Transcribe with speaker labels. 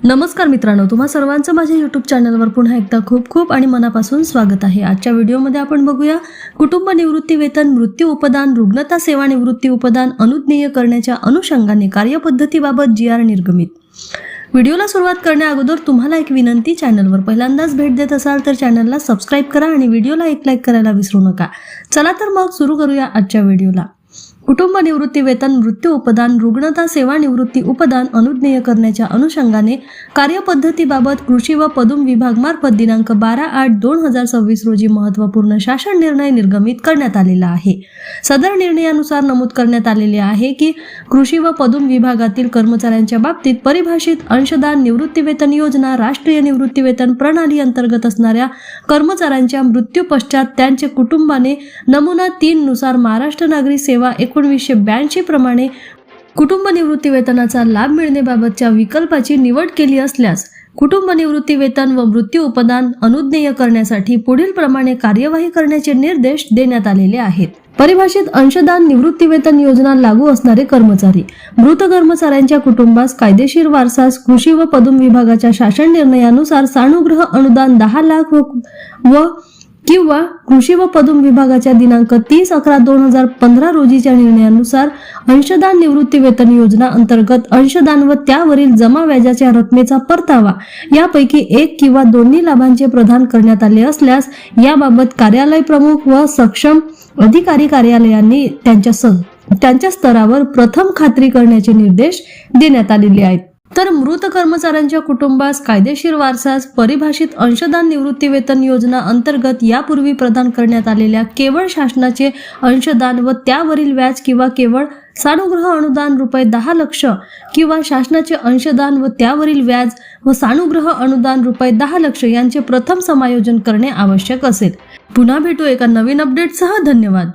Speaker 1: नमस्कार मित्रांनो, तुम्हा सर्वांचं माझ्या यूट्यूब चॅनलवर पुन्हा एकदा खूप खूप आणि मनापासून स्वागत आहे। आजच्या व्हिडिओमध्ये आपण बघूया कुटुंब निवृत्ती वेतन, मृत्यू उपदान, रुग्णता सेवा निवृत्ती उपदान अनुज्ञेय करण्याच्या अनुषंगाने कार्यपद्धतीबाबत GR निर्गमित। व्हिडिओला सुरुवात करण्याअगोदर तुम्हाला एक विनंती, चॅनलवर पहिल्यांदाच भेट देत असाल तर चॅनलला सबस्क्राइब करा आणि व्हिडिओला एक लाईक करायला विसरू नका। चला तर मग सुरू करूया आजच्या व्हिडिओला। कुटुंब निवृत्ती वेतन, मृत्यू उपदान, रुग्णता सेवा निवृत्ती उपदान अनुज्ञेय करण्याच्या अनुषंगाने कार्यपद्धतीबाबत कृषी व पदुम विभाग मार्फत दिनांक 12/8/2026 रोजी महत्त्वपूर्ण शासन निर्णय निर्गमित करण्यात आलेला आहे। सदर निर्णयानुसार नमूद करण्यात आलेले आहे की कृषी व पदुम विभागातील कर्मचाऱ्यांच्या बाबतीत परिभाषित अंशदान निवृत्ती वेतन योजना राष्ट्रीय निवृत्ती वेतन प्रणाली अंतर्गत असणाऱ्या कर्मचाऱ्यांच्या मृत्यू पश्चात त्यांचे कुटुंबाने नमुना 3 नुसार महाराष्ट्र नागरी सेवा 1982 प्रमाणे कुटुंब निवृत्ती वेतनाचा लाभ मिळण्याबाबतच्या विकल्पाची निवड केली असल्यास कुटुंब निवृत्ती वेतन व मृत्यू उपदान अनुज्ञेय करण्यासाठी पुढील प्रमाणे कार्यवाही करण्याचे निर्देश देण्यात आलेले आहेत। परिभाषित अंशदान निवृत्ती वेतन योजना लागू असणारे कर्मचारी, मृत कर्मचाऱ्यांच्या कुटुंबास कायदेशीर वारसास कृषी व पदुम विभागाच्या शासन निर्णयानुसार सानुग्रह अनुदान 10 लाख व किंवा कृषी व पदुम विभागाच्या दिनांक 30/11/2015 रोजीच्या निर्णयानुसार अंशदान निवृत्ती वेतन योजना अंतर्गत अंशदान व त्यावरील जमा व्याजाच्या रकमेचा परतावा यापैकी एक किंवा दोन्ही लाभांचे प्रदान करण्यात आले असल्यास याबाबत कार्यालय प्रमुख व सक्षम अधिकारी कार्यालयांनी त्यांच्या स्तरावर प्रथम खात्री करण्याचे निर्देश देण्यात आलेले आहेत। तर मृत कर्मचाऱ्यांच्या कुटुंबास कायदेशीर वारसास परिभाषित अंशदान निवृत्ती वेतन योजना अंतर्गत यापूर्वी प्रदान करण्यात आलेल्या केवळ शासनाचे अंशदान व त्यावरील व्याज किंवा केवळ सानुग्रह अनुदान ₹10 लाख किंवा शासनाचे अंशदान व त्यावरील व्याज व सानुग्रह अनुदान ₹10 लाख यांचे प्रथम समायोजन करणे आवश्यक असेल। पुन्हा भेटू एका नवीन अपडेटसह। धन्यवाद।